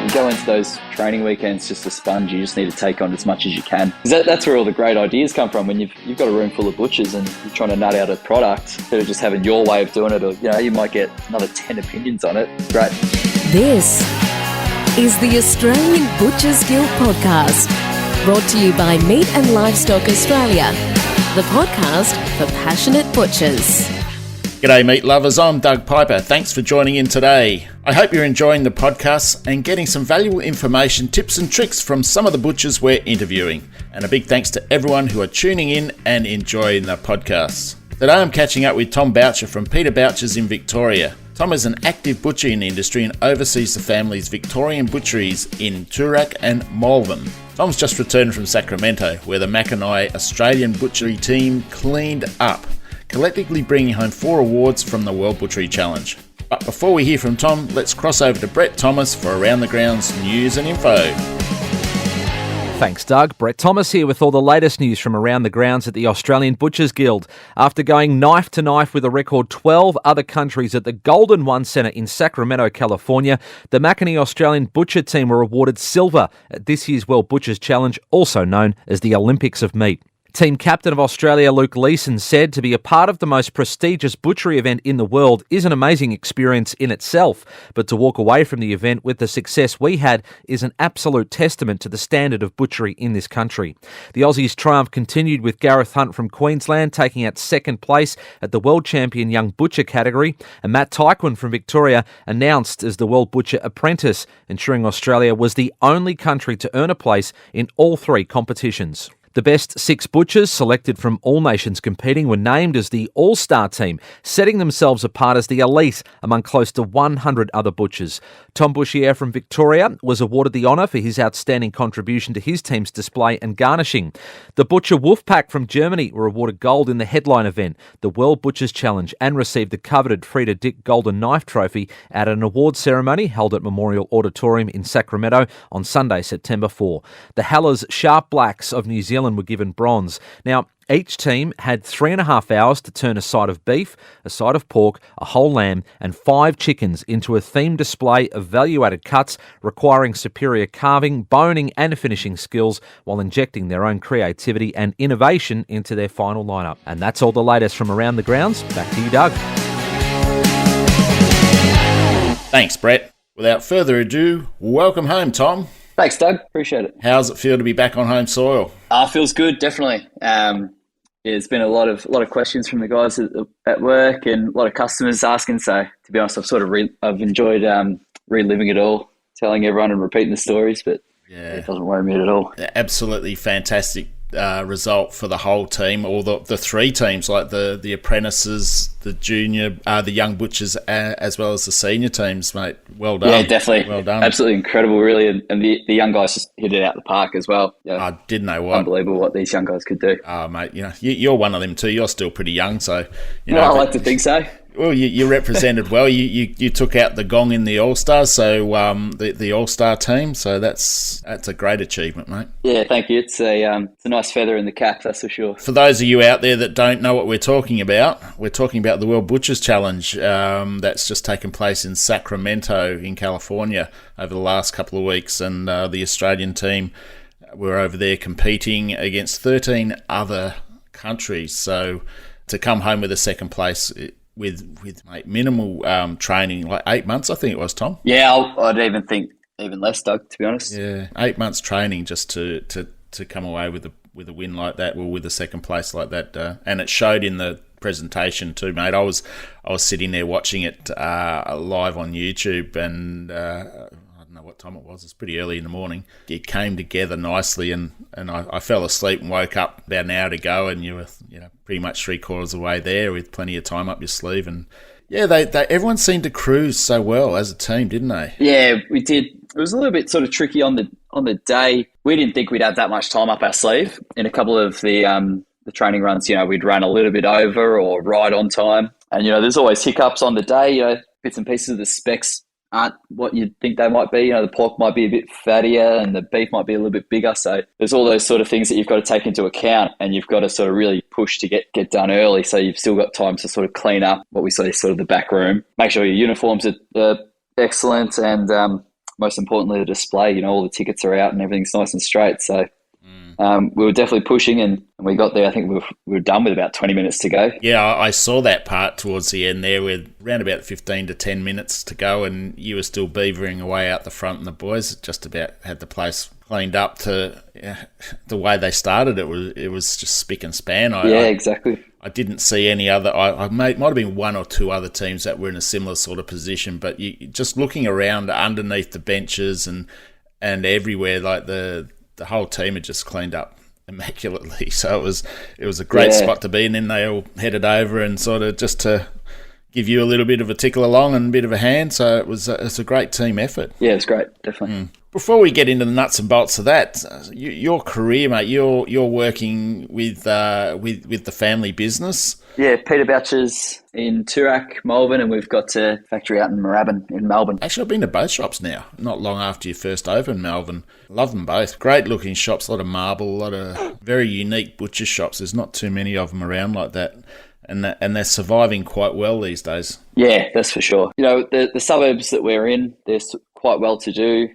You go into those training weekends just a sponge. You just need to take on as much as you can. Because that's where all the great ideas come from. When you've got a room full of butchers and you're trying to nut out a product, instead of just having your way of doing it, or you might get another 10 opinions on it. Great. This is the Australian Butchers Guild podcast, brought to you by Meat and Livestock Australia, the podcast for passionate butchers. G'day meat lovers, I'm Doug Piper. Thanks for joining in today. I hope you're enjoying the podcast and getting some valuable information, tips and tricks from some of the butchers we're interviewing. And a big thanks to everyone who are tuning in and enjoying the podcasts. Today I'm catching up with Tom Bouchier from Peter Boucher's in Victoria. Tom is an active butcher in the industry and oversees the family's Victorian butcheries in Toorak and Malvern. Tom's just returned from Sacramento, where the Mackinac Australian Butchery team cleaned up, collectively bringing home 4 awards from the World Butchery Challenge. But before we hear from Tom, let's cross over to Brett Thomas for Around the Grounds news and info. Thanks, Doug. Brett Thomas here with all the latest news from around the grounds at the Australian Butchers Guild. After going knife to knife with a record 12 other countries at the Golden One Centre in Sacramento, California, the Mackinac Australian Butcher team were awarded silver at this year's World Butchers Challenge, also known as the Olympics of Meat. Team captain of Australia, Luke Leeson, said to be a part of the most prestigious butchery event in the world is an amazing experience in itself, but to walk away from the event with the success we had is an absolute testament to the standard of butchery in this country. The Aussies' triumph continued with Gareth Hunt from Queensland taking out second place at the World Champion Young Butcher category, and Matt Tyquin from Victoria announced as the World Butcher Apprentice, ensuring Australia was the only country to earn a place in all 3 competitions. The best 6 butchers selected from all nations competing were named as the All-Star team, setting themselves apart as the elite among close to 100 other butchers. Tom Bouchier from Victoria was awarded the honour for his outstanding contribution to his team's display and garnishing. The Butcher Wolfpack from Germany were awarded gold in the headline event, the World Butchers Challenge, and received the coveted Frieda Dick Golden Knife Trophy at an awards ceremony held at Memorial Auditorium in Sacramento on Sunday, September 4. The Hallers Sharp Blacks of New Zealand were given bronze. Now, each team had 3.5 hours to turn a side of beef, a side of pork, a whole lamb, and 5 chickens into a themed display of value-added cuts requiring superior carving, boning, and finishing skills while injecting their own creativity and innovation into their final lineup. And that's all the latest from around the grounds. Back to you, Doug. Thanks, Brett. Without further ado, welcome home, Tom. Thanks, Doug. Appreciate it. How's it feel to be back on home soil? Feels good, definitely. It's been a lot of questions from the guys at work and a lot of customers asking. So, to be honest, I've enjoyed reliving it all, telling everyone and repeating the stories. But it doesn't worry me at all. Absolutely fantastic result for the whole team, all the 3 teams, like the apprentices, the junior, the young butchers, as well as the senior teams, mate. Well done. Yeah, definitely. Well done. Absolutely incredible, really. And the young guys just hit it out the park as well. Yeah. I didn't know what. Unbelievable what these young guys could do. Oh, mate, you're one of them too. You're still pretty young, so I like to think so. Well, you represented well. You took out the gong in the All-Stars, so the All-Star team. So that's a great achievement, mate. Yeah, thank you. It's a nice feather in the cap, that's for sure. For those of you out there that don't know what we're talking about the World Butchers Challenge that's just taken place in Sacramento in California over the last couple of weeks, and the Australian team were over there competing against 13 other countries. So to come home with a second place with minimal training, like 8 months, I think it was, Tom. Yeah, I'd even think even less, Doug, to be honest. Yeah, 8 months training just to come away with a win like that, or with a second place like that, and it showed in the presentation too, mate. I was sitting there watching it live on YouTube, and I don't know what time it was. It's pretty early in the morning. It came together nicely, and I fell asleep and woke up about an hour to go, and you were pretty much 3/4 of the way there with plenty of time up your sleeve. And yeah, they everyone seemed to cruise so well as a team, didn't they? Yeah, we did. It was a little bit sort of tricky on the day. We didn't think we'd have that much time up our sleeve. In a couple of the training runs, we'd run a little bit over or right on time. And, there's always hiccups on the day. Bits and pieces of the specs aren't what you'd think they might be. The pork might be a bit fattier and the beef might be a little bit bigger. So there's all those sort of things that you've got to take into account, and you've got to sort of really push to get done early. So you've still got time to sort of clean up what we say sort of the back room, make sure your uniforms are excellent, and most importantly, the display. You know, all the tickets are out and everything's nice and straight. So we were definitely pushing, and we got there. I think we were done with about 20 minutes to go. Yeah, I saw that part towards the end there with around about 15 to 10 minutes to go, and you were still beavering away out the front, and the boys just about had the place cleaned up to the way they started. It was just spick and span. Exactly. I didn't see any other. Might have been one or two other teams that were in a similar sort of position, but you just looking around underneath the benches and everywhere, like the whole team had just cleaned up immaculately. So it was a great spot to be in. And then they all headed over and sort of just to give you a little bit of a tickle along and a bit of a hand. So it's a great team effort. Yeah, it's great, definitely. Before we get into the nuts and bolts of that, your career, mate, you're working with the family business. Yeah, Peter Boucher's in Toorak, Melbourne, and we've got a factory out in Moorabbin in Melbourne. Actually, I've been to both shops now, not long after you first opened Melbourne. Love them both. Great looking shops, a lot of marble, a lot of very unique butcher shops. There's not too many of them around like that. And they're surviving quite well these days. Yeah, that's for sure. You know, the suburbs that we're in, they're quite well-to-do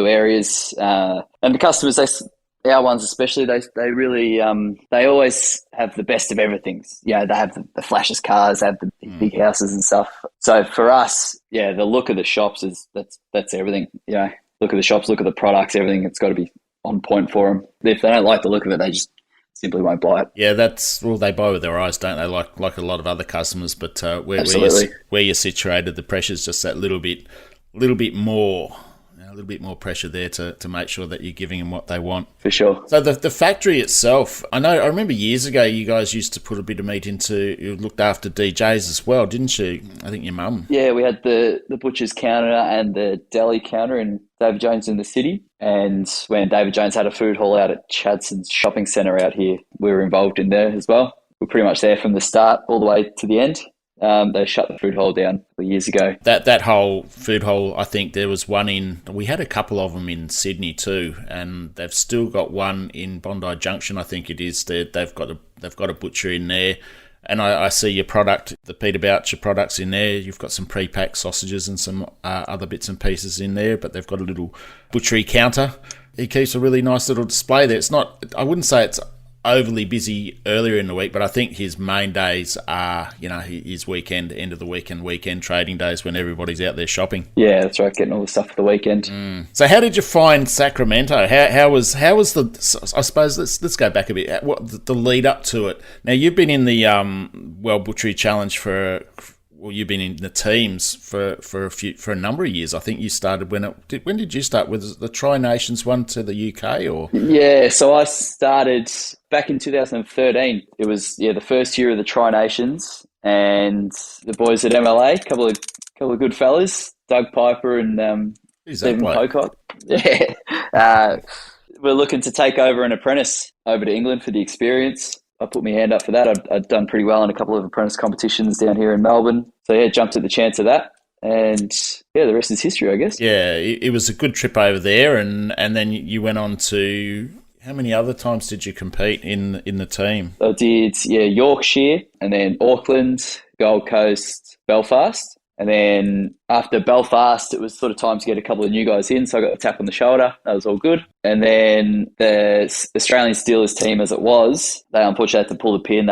areas. And the customers, our ones especially, they really, they always have the best of everything. You know, they have the flashiest cars, they have the big houses and stuff. So for us, the look of the shops that's everything. You know, look at the shops, look at the products, everything. It's got to be on point for them. If they don't like the look of it, they just simply won't buy it. Yeah, they buy with their eyes, don't they? Like a lot of other customers. But where you're situated, the pressure's just that little bit more. A little bit more pressure there to make sure that you're giving them what they want. For sure. So the factory itself, I remember years ago you guys used to put a bit of meat into, you looked after DJs as well, didn't you? I think your mum. Yeah, we had the butcher's counter and the deli counter in David Jones in the city. And when David Jones had a food hall out at Chadson's shopping centre out here, we were involved in there as well. We're pretty much there from the start all the way to the end. They shut the food hall down years ago. That whole food hall, I think there was one we had a couple of them in Sydney too, and they've still got one in Bondi Junction, I think it is. They've got a butcher in there, and I see your product, the Peter Boucher products in there. You've got some pre-packed sausages and some other bits and pieces in there, but they've got a little butchery counter. He keeps a really nice little display there. It's not, I wouldn't say it's overly busy earlier in the week, but I think his main days are, his weekend, end of the week and weekend trading days when everybody's out there shopping. Yeah, that's right, getting all the stuff for the weekend. So how did you find Sacramento? How was the, I suppose, let's go back a bit, what the lead up to it. Now, you've been in the World Butchery Challenge you've been in the teams for a number of years. I think you started when did you start? Was the Tri Nations one to the UK or? Yeah, so I started back in 2013. It was the first year of the Tri Nations, and the boys at MLA, couple of good fellas, Doug Piper and Stephen Pocock. Yeah, we're looking to take over an apprentice over to England for the experience. I put my hand up for that. I'd done pretty well in a couple of apprentice competitions down here in Melbourne. So, jumped at the chance of that. And, the rest is history, I guess. Yeah, it was a good trip over there. And then you went on to... How many other times did you compete in the team? I did, Yorkshire, and then Auckland, Gold Coast, Belfast. And then after Belfast, it was sort of time to get a couple of new guys in. So I got a tap on the shoulder. That was all good. And then the Australian Steelers team, as it was, they unfortunately had to pull the pin.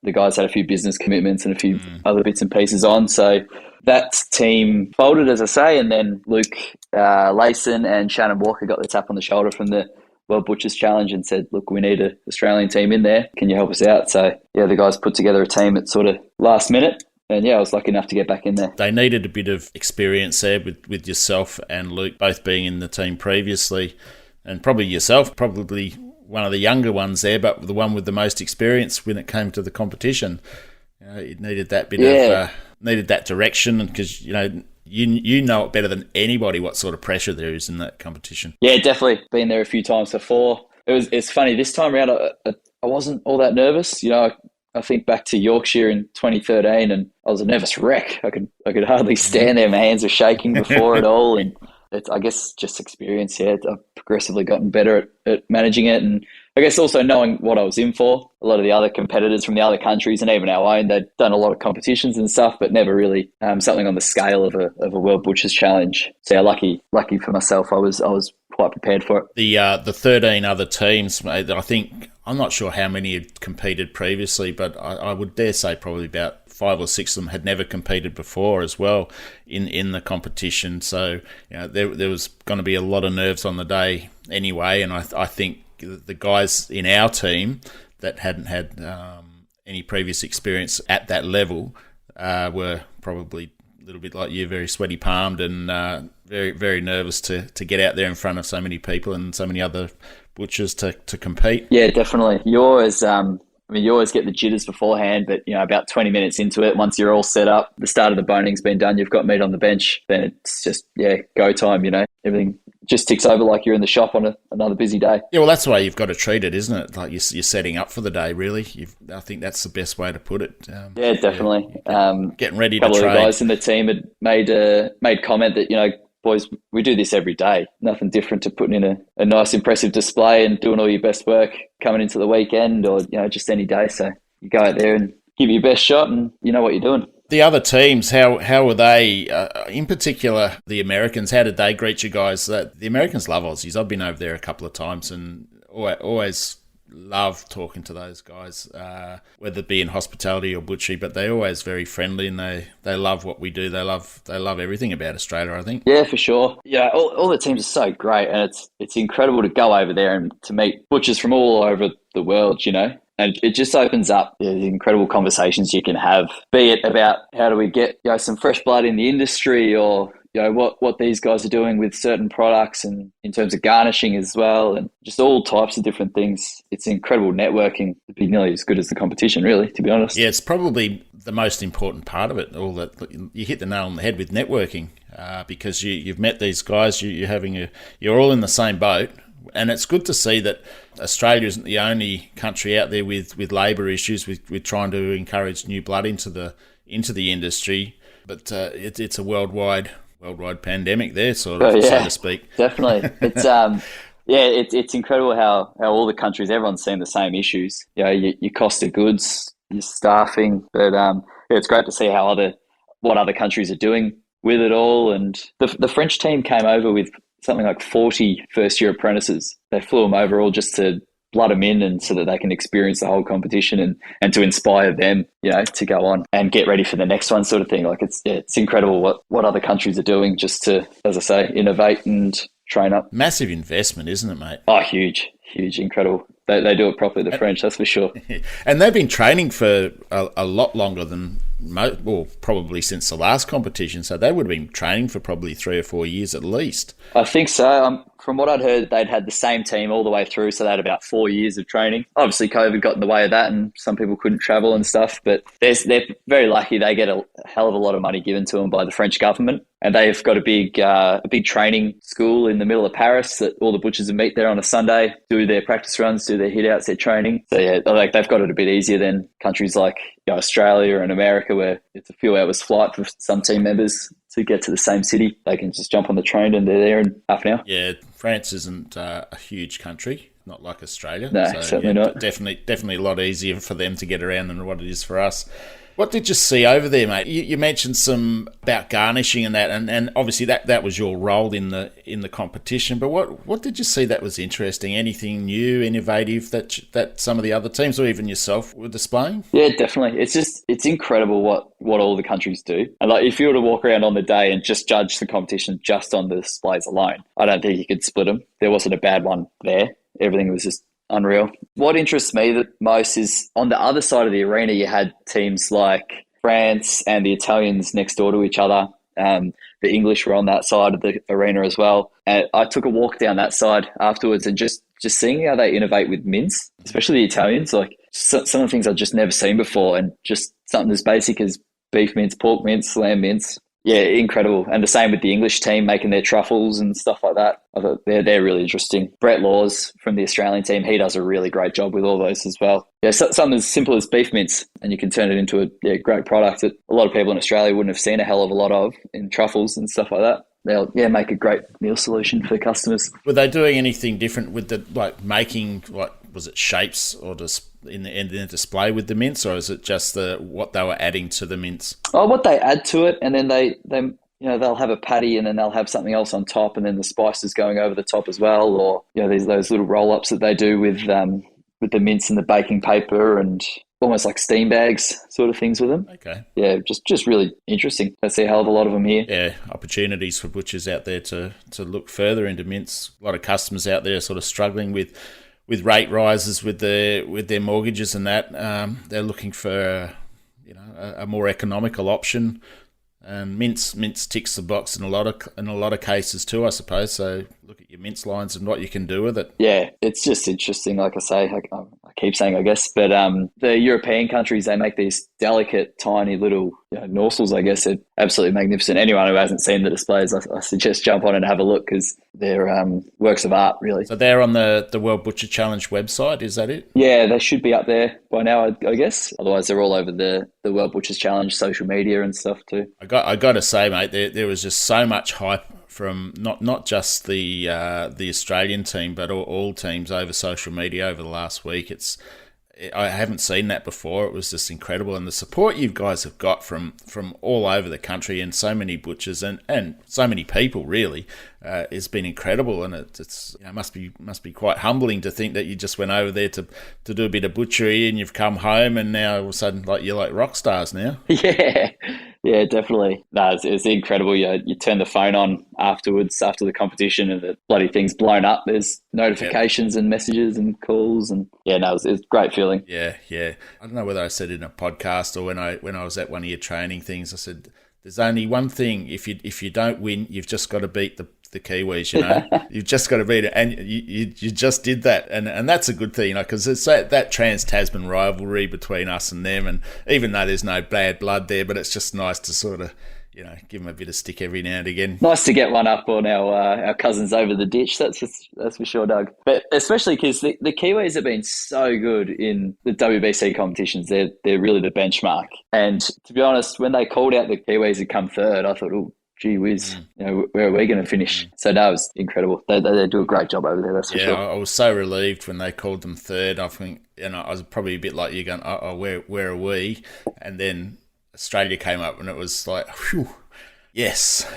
The guys had a few business commitments and a few other bits and pieces on. So that team folded, as I say. And then Luke Layson and Shannon Walker got the tap on the shoulder from the World Butchers Challenge and said, look, we need an Australian team in there. Can you help us out? So, the guys put together a team at sort of last minute. And I was lucky enough to get back in there. They needed a bit of experience there with yourself and Luke both being in the team previously, and probably yourself, probably one of the younger ones there, but the one with the most experience when it came to the competition. It needed that bit of needed that direction, because you know it better than anybody what sort of pressure there is in that competition. Yeah, definitely. Been there a few times before. It's funny this time around. I wasn't all that nervous. I think back to Yorkshire in 2013, and I was a nervous wreck. I could hardly stand there. My hands were shaking before it all, and it's, I guess, just experience. Yeah, I've progressively gotten better at managing it, and I guess also knowing what I was in for. A lot of the other competitors from the other countries and even our own, they'd done a lot of competitions and stuff, but never really something on the scale of a World Butchers Challenge. So yeah, lucky for myself, I was quite prepared for it. The 13 other teams, I think, I'm not sure how many had competed previously, but I would dare say probably about 5 or 6 of them had never competed before as well in the competition. So there was going to be a lot of nerves on the day anyway, and I think the guys in our team that hadn't had any previous experience at that level were probably a little bit like you, very sweaty palmed and very, very nervous to get out there in front of so many people and so many other butchers to compete. Yeah, definitely. You always get the jitters beforehand, but about 20 minutes into it, once you're all set up, the start of the boning's been done, you've got meat on the bench, then it's just go time. Everything just ticks over like you're in the shop on another busy day. Yeah, well, that's the way you've got to treat it, isn't it? Like you're setting up for the day, really. I think that's the best way to put it. Yeah, definitely. Getting ready to train. A couple of guys in the team had made comment that, boys, we do this every day. Nothing different to putting in a nice, impressive display and doing all your best work coming into the weekend or, just any day. So you go out there and give it your best shot and you know what you're doing. The other teams, how were they, in particular the Americans, how did they greet you guys? The Americans love Aussies. I've been over there a couple of times and always love talking to those guys, whether it be in hospitality or butchery, but they're always very friendly and they love what we do. They love everything about Australia, I think. Yeah, for sure. Yeah, all the teams are so great, and it's incredible to go over there and to meet butchers from all over the world, And it just opens up the incredible conversations you can have, be it about how do we get some fresh blood in the industry or what these guys are doing with certain products and in terms of garnishing as well, and just all types of different things. It's incredible networking. It'd be nearly as good as the competition, really, to be honest. Yeah, it's probably the most important part of it. All that you hit the nail on the head with networking, because you've met these guys. You're all in the same boat. And it's good to see that Australia isn't the only country out there with labour issues, with trying to encourage new blood into the industry. But it's a worldwide pandemic there, sort of, so to speak. Definitely. It's it's incredible how all the countries, everyone's seeing the same issues. Your cost of goods, your staffing, but it's great to see what other countries are doing with it all. And the French team came over with something like 40 first-year apprentices. They flew them over all just to blood them in and so that they can experience the whole competition and to inspire them, to go on and get ready for the next one, sort of thing. Like it's incredible what other countries are doing just to, as I say, innovate and train up. Massive investment, isn't it, mate? Oh, huge, incredible. They do it properly, the French, that's for sure. And they've been training for a lot longer than probably since the last competition. So they would have been training for probably 3 or 4 years at least. I think so. From what I'd heard, they'd had the same team all the way through, so they had about 4 years of training. Obviously, COVID got in the way of that, and some people couldn't travel and stuff. But they're very lucky. They get a hell of a lot of money given to them by the French government, and they've got a big training school in the middle of Paris that all the butchers will meet there on a Sunday, do their practice runs, do their hit outs, their training. So yeah, they've got it a bit easier than countries like Australia and America, where it's a few hours flight for some team members to get to the same city. They can just jump on the train and they're there in half an hour. Yeah, France isn't a huge country, not like Australia. No, so, certainly not. Definitely a lot easier for them to get around than what it is for us. What did you see over there, mate? You mentioned some about garnishing and that, and obviously that was your role in the competition. But what did you see that was interesting? Anything new, innovative that some of the other teams or even yourself were displaying? Yeah, definitely. It's incredible what all the countries do. And like if you were to walk around on the day and just judge the competition just on the displays alone, I don't think you could split them. There wasn't a bad one there. Everything was just unreal. What interests me the most is on the other side of the arena, you had teams like France and the Italians next door to each other. The English were on that side of the arena as well. And I took a walk down that side afterwards and just seeing how they innovate with mince, especially the Italians, like some of the things I've just never seen before, and just something as basic as beef mince, pork mince, lamb mince. Yeah, incredible. And the same with the English team making their truffles and stuff like that. I thought they're really interesting. Brett Laws from the Australian team, he does a really great job with all those as well. Yeah, something as simple as beef mince, and you can turn it into a great product that a lot of people in Australia wouldn't have seen a hell of a lot of in truffles and stuff like that. they'll make a great meal solution for customers. Were they doing anything different with the making was it shapes or just in the display with the mince, or is it just what they were adding to the mince? Oh, what they add to it, and then they they'll have a patty and then they'll have something else on top, and then the spices going over the top as well, or there's those little roll ups that they do with the mince and the baking paper and almost like steam bags sort of things with them. Okay. Yeah, just really interesting. I see a hell of a lot of them here. Yeah, opportunities for butchers out there to look further into mince. A lot of customers out there sort of struggling with rate rises with their mortgages and that. They're looking for a more economical option. And mince ticks the box in a lot of cases too, I suppose. So look at your mince lines and what you can do with it. Yeah, it's just interesting. Like I say, I keep saying, I guess, but the European countries, they make these delicate, tiny little norsels. I guess they're absolutely magnificent. Anyone who hasn't seen the displays, I suggest jump on and have a look because they're works of art, really. So they're on the World Butcher Challenge website. Is that it? Yeah, they should be up there by now, I guess. Otherwise, they're all over the World Butchers Challenge social media and stuff too. I got to say, mate, there was just so much hype from not just the Australian team, but all teams over social media over the last week. I haven't seen that before. It was just incredible, and the support you guys have got from all over the country and so many butchers and so many people really has been incredible. And it's must be quite humbling to think that you just went over there to do a bit of butchery and you've come home and now all of a sudden you're like rock stars now. Yeah, definitely. No, it's incredible. You turn the phone on afterwards, after the competition, and the bloody thing's blown up. There's notifications and messages and calls, and it's a great feeling. Yeah. I don't know whether I said it in a podcast or when I was at one of your training things. I said, "There's only one thing. If you don't win, you've just got to beat the Kiwis. You've just got to beat it, and you just did that, and that's a good thing, because it's that trans-Tasman rivalry between us and them, and even though there's no bad blood there, but it's just nice to sort of give them a bit of stick every now and again. Nice to get one up on our cousins over the ditch. That's for sure, Doug. But especially because the Kiwis have been so good in the WBC competitions. They're really the benchmark. And to be honest, when they called out the Kiwis had come third, I thought, oh, gee whiz, where are we going to finish? So that was incredible. They do a great job over there, that's for sure. I was so relieved when they called them third. I think, I was probably a bit like you going, where are we? And then Australia came up and it was like, whew, yes.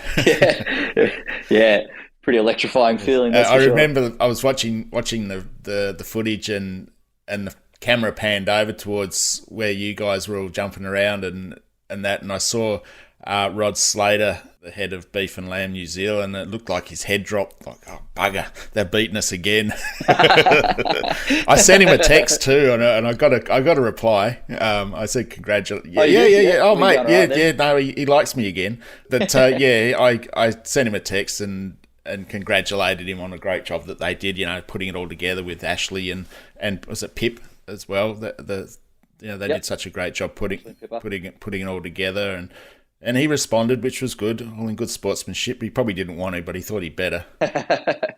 Yeah, pretty electrifying feeling. That's I remember I was watching the footage and the camera panned over towards where you guys were all jumping around and that, and I saw Rod Slater, the head of Beef and Lamb New Zealand, and it looked like his head dropped, like, oh, bugger, they've beaten us again. I sent him a text too, and I got a reply. I said, congratulations. Yeah. Oh, mate, no, he likes me again. But I sent him a text and congratulated him on a great job that they did, putting it all together with Ashley and was it Pip as well? They did such a great job putting it all together, and he responded, which was good, all in good sportsmanship. He probably didn't want to, but he thought he'd better.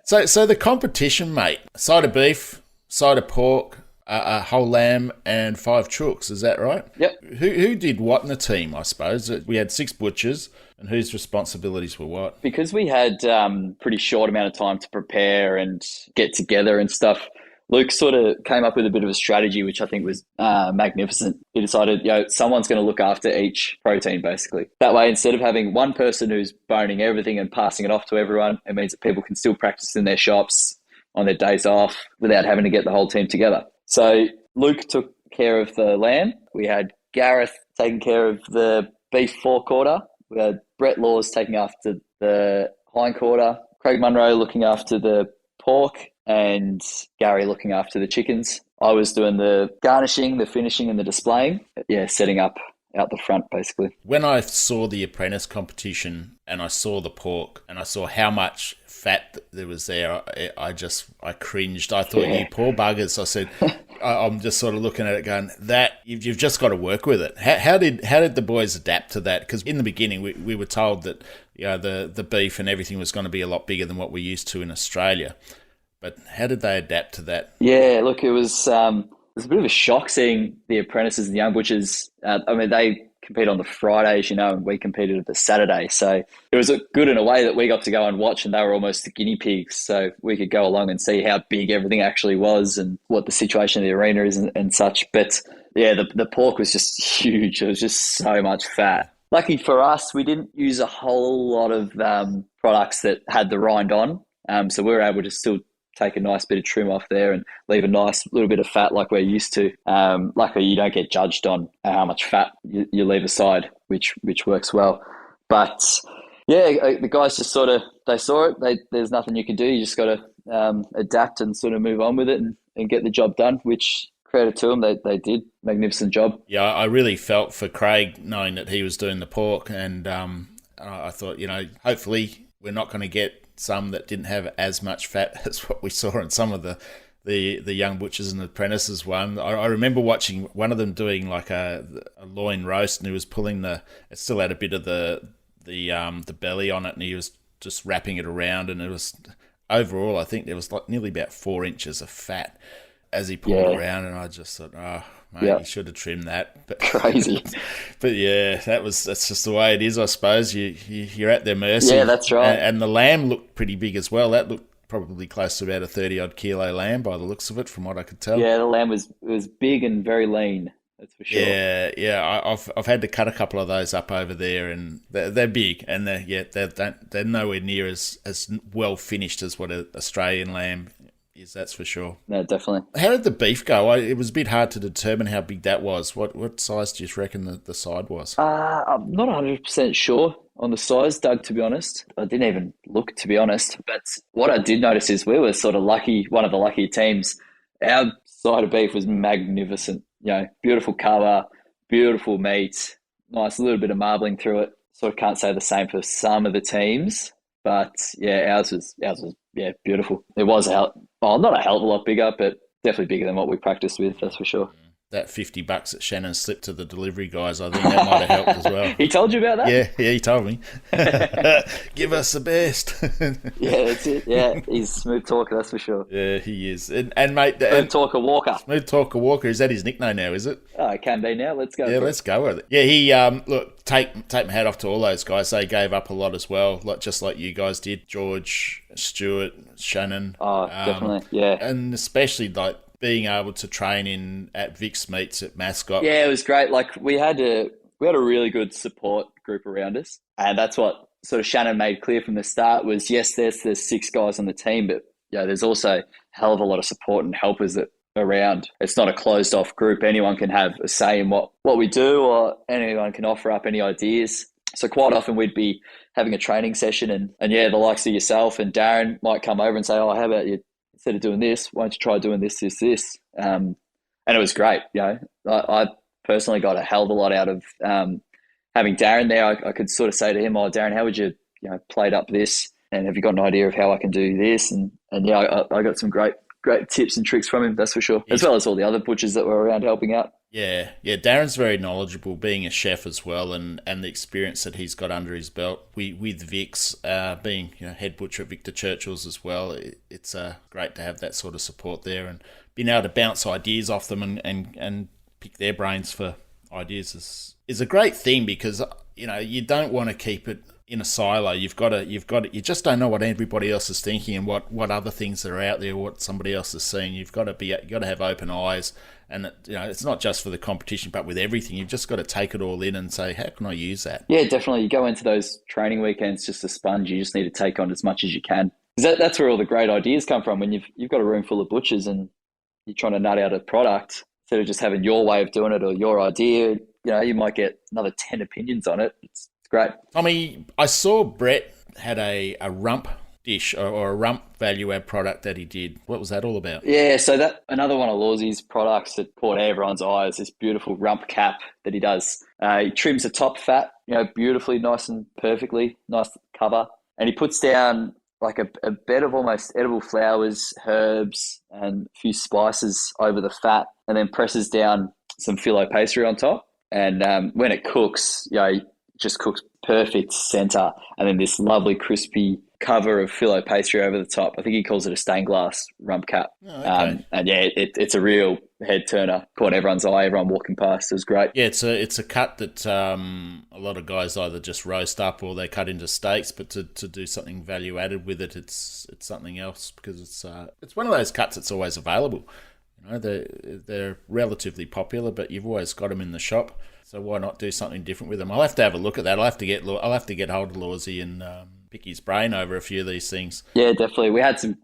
So the competition, mate, side of beef, side of pork, a whole lamb, and 5 chooks. Is that right? Yep. Who did what in the team, I suppose? We had 6 butchers, and whose responsibilities were what? Because we had pretty short amount of time to prepare and get together and stuff, Luke sort of came up with a bit of a strategy, which I think was magnificent. He decided, someone's going to look after each protein, basically. That way, instead of having one person who's boning everything and passing it off to everyone, it means that people can still practice in their shops on their days off without having to get the whole team together. So Luke took care of the lamb. We had Gareth taking care of the beef forequarter. We had Brett Laws taking after the hindquarter. Craig Munro looking after the pork, and Gary looking after the chickens. I was doing the garnishing, the finishing, and the displaying. Setting up out the front, basically. When I saw the apprentice competition and I saw the pork and I saw how much fat there was there, I cringed. I thought, you poor buggers. I said, I'm just sort of looking at it going, that you've just got to work with it. How did the boys adapt to that? Because in the beginning we were told that the beef and everything was going to be a lot bigger than what we're used to in Australia. But how did they adapt to that? Yeah, look, it was a bit of a shock seeing the apprentices and the young butchers. They compete on the Fridays, and we competed at the Saturday. So it was good in a way that we got to go and watch, and they were almost the guinea pigs. So we could go along and see how big everything actually was and what the situation of the arena is and such. But yeah, the pork was just huge. It was just so much fat. Lucky for us, we didn't use a whole lot of products that had the rind on. So we were able to still take a nice bit of trim off there and leave a nice little bit of fat like we're used to. Luckily, you don't get judged on how much fat you leave aside, which works well. But yeah, the guys just they saw it. There's nothing you can do. You just got to adapt and sort of move on with it and get the job done, which credit to them, they did. Magnificent job. Yeah, I really felt for Craig knowing that he was doing the pork, and I thought, hopefully we're not going to get some that didn't have as much fat as what we saw in some of the young butchers and apprentices one. I remember watching one of them doing like a loin roast, and he was pulling it still had a bit of the belly on it, and he was just wrapping it around, and it was overall I think there was like nearly about 4 inches of fat as he pulled it around, and I just thought, oh mate, you should have trimmed that. But, crazy. But yeah, that's just the way it is, I suppose. You're at their mercy. Yeah, that's right. And the lamb looked pretty big as well. That looked probably close to about a 30-odd kilo lamb by the looks of it, from what I could tell. Yeah, the lamb was big and very lean. That's for sure. Yeah. I've had to cut a couple of those up over there, and they're big, and they're nowhere near as well finished as what an Australian lamb is, that's for sure. No, definitely. How did the beef go? It was a bit hard to determine how big that was. What size do you reckon the side was? I'm not 100% sure on the size, Doug, to be honest. I didn't even look, to be honest. But what I did notice is we were sort of lucky, one of the luckier teams. Our side of beef was magnificent. Beautiful cover, beautiful meat, nice little bit of marbling through it. Sort of can't say the same for some of the teams. But yeah, ours was beautiful. It was not a hell of a lot bigger, but definitely bigger than what we practiced with, that's for sure. That $50 that Shannon slipped to the delivery guys, I think that might have helped as well. He told you about that? Yeah, he told me. Give us the best. Yeah, that's it. Yeah, he's a smooth talker, that's for sure. Yeah, he is. And mate, Smooth Talker Walker. Smooth Talker Walker, is that his nickname now, is it? Oh, it can be now. Let's go. Yeah, let's go with it. Yeah, he look, take my hat off to all those guys. They gave up a lot as well, just like you guys did. George, Stuart, Shannon. Oh, definitely. Yeah, and especially like being able to train at Vic's meets at Mascot. Yeah, it was great. Like we had a really good support group around us, and that's what sort of Shannon made clear from the start was, yes, there's 6 guys on the team, but there's also a hell of a lot of support and helpers that around. It's not a closed off group. Anyone can have a say in what we do, or anyone can offer up any ideas. So quite often we'd be having a training session, and the likes of yourself and Darren might come over and say, oh, how about you, instead of doing this, why don't you try doing this? And it was great. I personally got a hell of a lot out of having Darren there. I could sort of say to him, oh, Darren, how would you, plate up this? And have you got an idea of how I can do this? And I got some great tips and tricks from him, that's for sure, as well as all the other butchers that were around helping out. Yeah, Darren's very knowledgeable, being a chef as well, and the experience that he's got under his belt with Vic's, being head butcher at Victor Churchill's as well. It's great to have that sort of support there, and being able to bounce ideas off them and pick their brains for ideas is a great thing, because you don't want to keep it in a silo. You just don't know what everybody else is thinking and what other things that are out there, what somebody else is seeing. You've got to have open eyes, and it's not just for the competition, but with everything. You've just got to take it all in and say, how can I use that? Yeah, definitely. You go into those training weekends just a sponge. You just need to take on as much as you can. That's where all the great ideas come from. When you've got a room full of butchers and you're trying to nut out a product, instead of just having your way of doing it or your idea, you might get another 10 opinions on it. It's great. Tommy, I saw Brett had a rump dish or a rump value add product that he did. What was that all about? Yeah, so that another one of Lawsy's products that caught everyone's eye is this beautiful rump cap that he does. He trims the top fat, beautifully, nice and perfectly, nice cover. And he puts down like a bed of almost edible flowers, herbs, and a few spices over the fat, and then presses down some phyllo pastry on top. And when it cooks, it just cooks perfect center, and then this lovely crispy cover of filo pastry over the top. I think he calls it a stained glass rump cap. Oh, okay. And yeah, it's a real head turner. Caught everyone's eye, everyone walking past. It was great. Yeah, it's a cut that a lot of guys either just roast up or they cut into steaks, but to do something value added with it, it's something else, because it's one of those cuts that's always available. You know, they're relatively popular, but you've always got them in the shop. So why not do something different with them? I'll have to have a look at that. I'll have to get hold of Lawsy and pick his brain over a few of these things. Yeah, definitely. We had some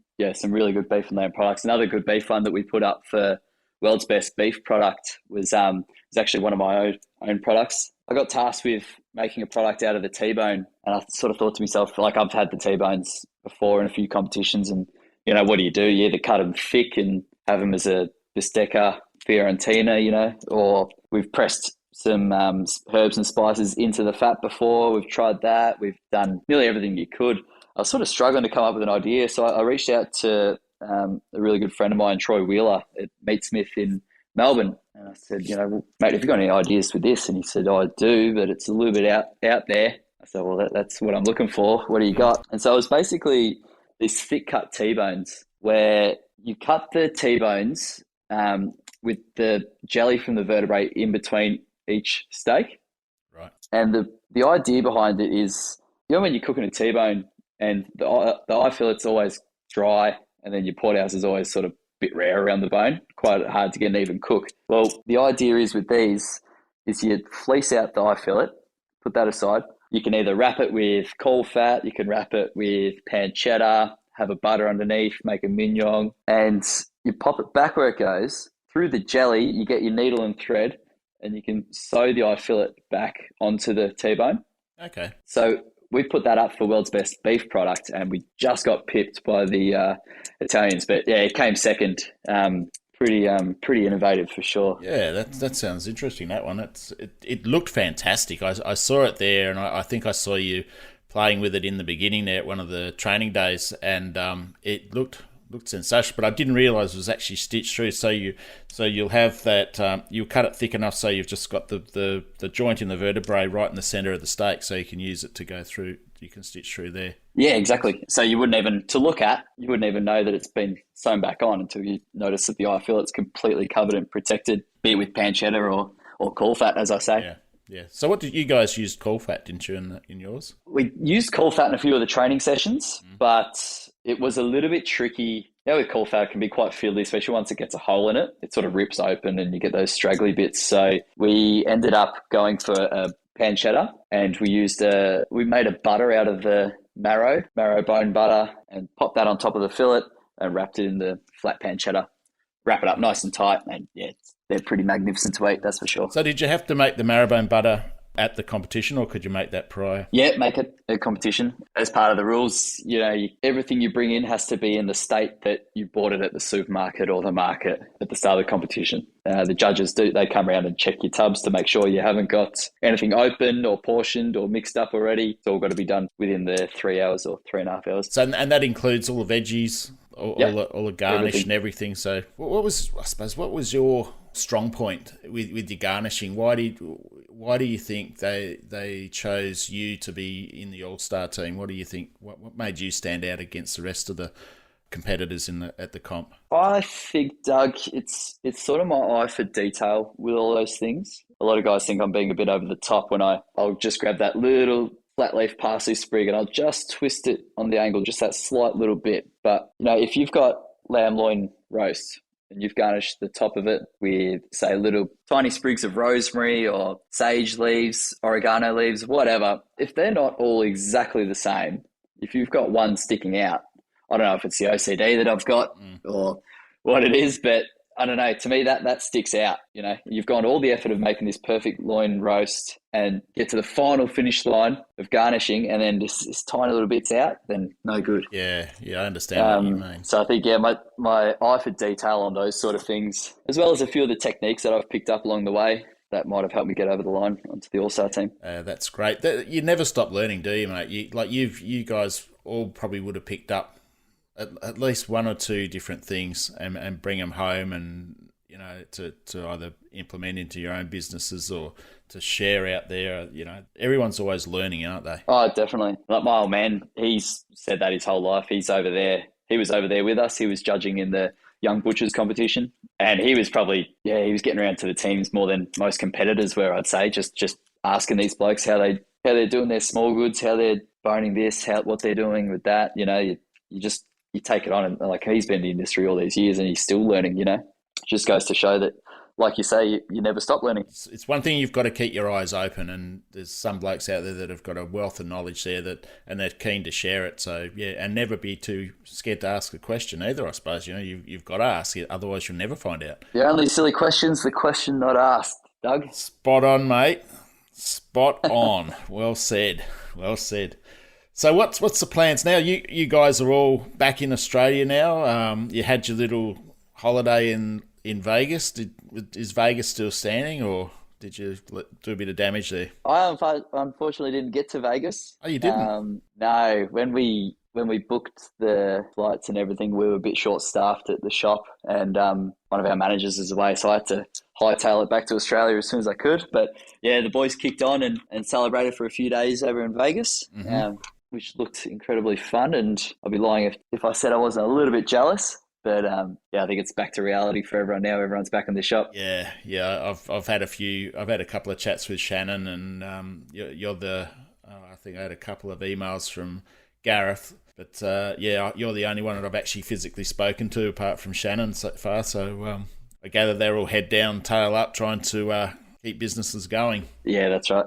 really good beef and lamb products. Another good beef one that we put up for World's Best Beef product was actually one of my own products. I got tasked with making a product out of the T-bone, and I sort of thought to myself, like, I've had the T-bones before in a few competitions, and you know, what do? You either cut them thick and have them as a bistecca fiorentina, you know, or we've pressed some herbs and spices into the fat before. We've tried that. We've done nearly everything you could. I was sort of struggling to come up with an idea, so I reached out to a really good friend of mine, Troy Wheeler at Meatsmith in Melbourne, and I said, you know, well, mate, have you got any ideas with this? And he said, I do, but it's a little bit out there. I said, well, that's what I'm looking for. What do you got? And so it was basically these thick cut T-bones where you cut the T-bones with the jelly from the vertebrae in between each steak. Right. And the idea behind it is, you know, when you're cooking a T-bone and the eye fillet's always dry, and then your porterhouse is always sort of a bit rare around the bone, quite hard to get an even cook. Well, the idea is with these is you fleece out the eye fillet, put that aside. You can either wrap it with caul fat, you can wrap it with pancetta, have a butter underneath, make a mignon, and you pop it back where it goes. Through the jelly, you get your needle and thread, and you can sew the eye fillet back onto the T-bone. Okay. So we put that up for World's Best Beef product, and we just got pipped by the Italians. But yeah, it came second. Pretty innovative for sure. Yeah, that sounds interesting, that one. It looked fantastic. I saw it there, and I think I saw you playing with it in the beginning there at one of the training days, and it looked sensational, but I didn't realise it was actually stitched through. So you'll have that. You'll cut it thick enough so you've just got the joint in the vertebrae right in the centre of the steak, so you can use it to go through. You can stitch through there. Yeah, exactly. So you wouldn't even know that it's been sewn back on until you notice that the eye fillet's completely covered and protected, be it with pancetta or caul fat, as I say. Yeah. So what did you guys use caul fat, didn't you, in yours? We used caul fat in a few of the training sessions, but it was a little bit tricky. You know, with caul fat, it can be quite fiddly, especially once it gets a hole in it. It sort of rips open and you get those straggly bits. So we ended up going for a pancetta, and we made a butter out of the marrow bone butter, and popped that on top of the fillet and wrapped it in the flat pancetta. Wrap it up nice and tight, and yeah, they're pretty magnificent to eat, that's for sure. So did you have to make the marrowbone butter at the competition, or could you make that prior? Yeah, make it a competition. As part of the rules, you know, everything you bring in has to be in the state that you bought it at the supermarket or the market at the start of the competition. The judges they come around and check your tubs to make sure you haven't got anything opened or portioned or mixed up already. It's all got to be done within the 3 hours or 3.5 hours. So, and that includes all the veggies, all the garnish, everything. And everything. So what was your strong point with your garnishing? Why do you think they chose you to be in the All-Star team? What do you think? What made you stand out against the rest of the competitors at the comp? I think, Doug, it's sort of my eye for detail with all those things. A lot of guys think I'm being a bit over the top when I'll just grab that little flat leaf parsley sprig and I'll just twist it on the angle, just that slight little bit. But you know, if you've got lamb loin roast and you've garnished the top of it with, say, little tiny sprigs of rosemary or sage leaves, oregano leaves, whatever, if they're not all exactly the same, if you've got one sticking out, I don't know if it's the OCD that I've got or what it is, but I don't know. To me, that sticks out. You know, you've gone all the effort of making this perfect loin roast and get to the final finish line of garnishing, and then this tiny little bit's out, then no good. Yeah, I understand what you mean. So I think, my eye for detail on those sort of things, as well as a few of the techniques that I've picked up along the way, that might have helped me get over the line onto the All-Star team. That's great. You never stop learning, do you, mate? You guys all probably would have picked up at least one or two different things and bring them home, and you know, to either implement into your own businesses or to share out there. You know, everyone's always learning, aren't they? Oh, definitely. Like my old man, he's said that his whole life. He's over there. He was over there with us. He was judging in the Young Butchers competition. And he was probably, he was getting around to the teams more than most competitors were, I'd say, just asking these blokes how they're doing their small goods, how they're boning this, what they're doing with that. You know, you take it on, and like he's been in the industry all these years and he's still learning, you know. It just goes to show that, like you say, you never stop learning. It's one thing, you've got to keep your eyes open, and there's some blokes out there that have got a wealth of knowledge there and they're keen to share it. So yeah, and never be too scared to ask a question either, I suppose. You know, you've got to ask it, otherwise you'll never find out. The only silly question's the question not asked, Doug. Spot on, mate. Spot on. Well said. Well said. So what's the plans now? You guys are all back in Australia now. You had your little holiday in Vegas. Is Vegas still standing, or did you do a bit of damage there? I unfortunately didn't get to Vegas. Oh, you didn't? No. When we booked the flights and everything, we were a bit short-staffed at the shop, and one of our managers is away, so I had to hightail it back to Australia as soon as I could. But yeah, the boys kicked on and celebrated for a few days over in Vegas. Mm-hmm. Which looked incredibly fun, and I'd be lying if I said I wasn't a little bit jealous. But I think it's back to reality for everyone now. Everyone's back in the shop. Yeah. I've had a couple of chats with Shannon, and you're the. I think I had a couple of emails from Gareth, but you're the only one that I've actually physically spoken to apart from Shannon so far. So I gather they're all head down, tail up, trying to keep businesses going. Yeah, that's right.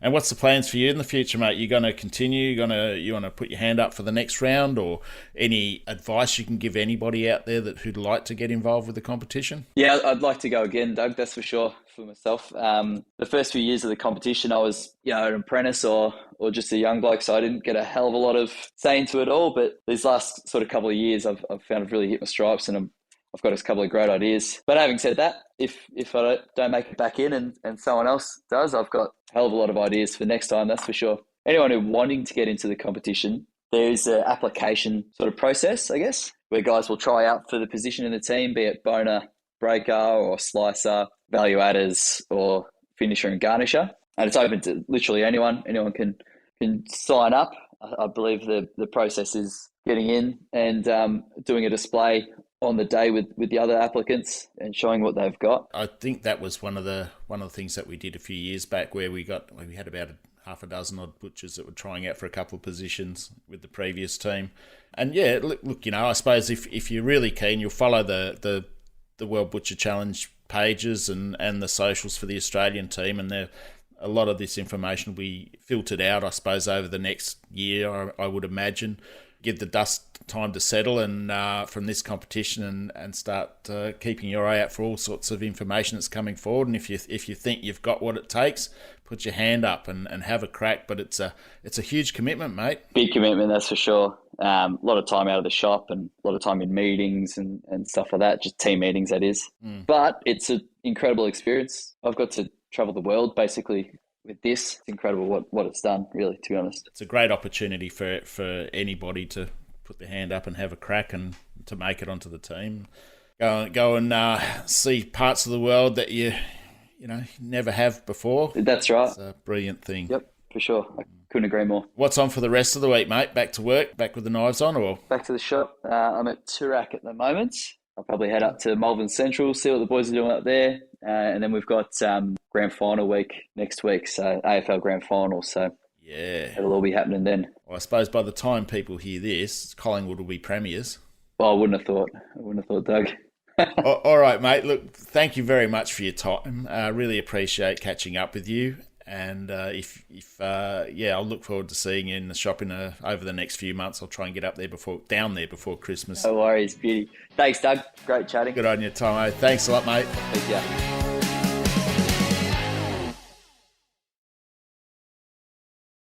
And what's the plans for you in the future, mate? You going to continue? You want to put your hand up for the next round, or any advice you can give anybody out there who'd like to get involved with the competition? Yeah, I'd like to go again, Doug. That's for sure for myself. The first few years of the competition, I was an apprentice or just a young bloke, so I didn't get a hell of a lot of say into it all. But these last sort of couple of years, I've found I've really hit my stripes, and I've got a couple of great ideas. But having said that, if I don't make it back in and someone else does, I've got a hell of a lot of ideas for next time, that's for sure. Anyone who's wanting to get into the competition, there's an application sort of process, I guess, where guys will try out for the position in the team, be it boner, breaker or slicer, value adders or finisher and garnisher. And it's open to literally anyone. Anyone can sign up. I believe the process is getting in and doing a display on the day with the other applicants and showing what they've got. I think that was one of the things that we did a few years back, where we had about half a dozen odd butchers that were trying out for a couple of positions with the previous team. And yeah, look, I suppose if you're really keen, you'll follow the World Butcher Challenge pages and the socials for the Australian team, and a lot of this information will be filtered out, I suppose, over the next year, I would imagine. Give the dust time to settle and from this competition and start keeping your eye out for all sorts of information that's coming forward. And if you think you've got what it takes, put your hand up and have a crack. But it's a huge commitment, mate. Big commitment, that's for sure. A lot of time out of the shop and a lot of time in meetings and stuff like that, just team meetings, that is. But it's an incredible experience. I've got to travel the world basically with this. It's incredible what it's done, really, to be honest. It's a great opportunity for anybody to put their hand up and have a crack and to make it onto the team. Go and see parts of the world that you never have before. That's right. It's a brilliant thing. Yep, for sure. I couldn't agree more. What's on for the rest of the week, mate? Back to work? Back with the knives on, or? Back to the shop. I'm at Toorak at the moment. I'll probably head up to Malvern Central, see what the boys are doing up there. And then we've got grand final week next week, so AFL grand final. So yeah, it'll all be happening then. Well, I suppose by the time people hear this, Collingwood will be premiers. Well, I wouldn't have thought, Doug. All right, mate. Look, thank you very much for your time. I really appreciate catching up with you. And I'll look forward to seeing you in the shop over the next few months. I'll try and get down there before Christmas. No worries, beauty. Thanks, Doug. Great chatting. Good on you, Tomo. Thanks a lot, mate. Thank you.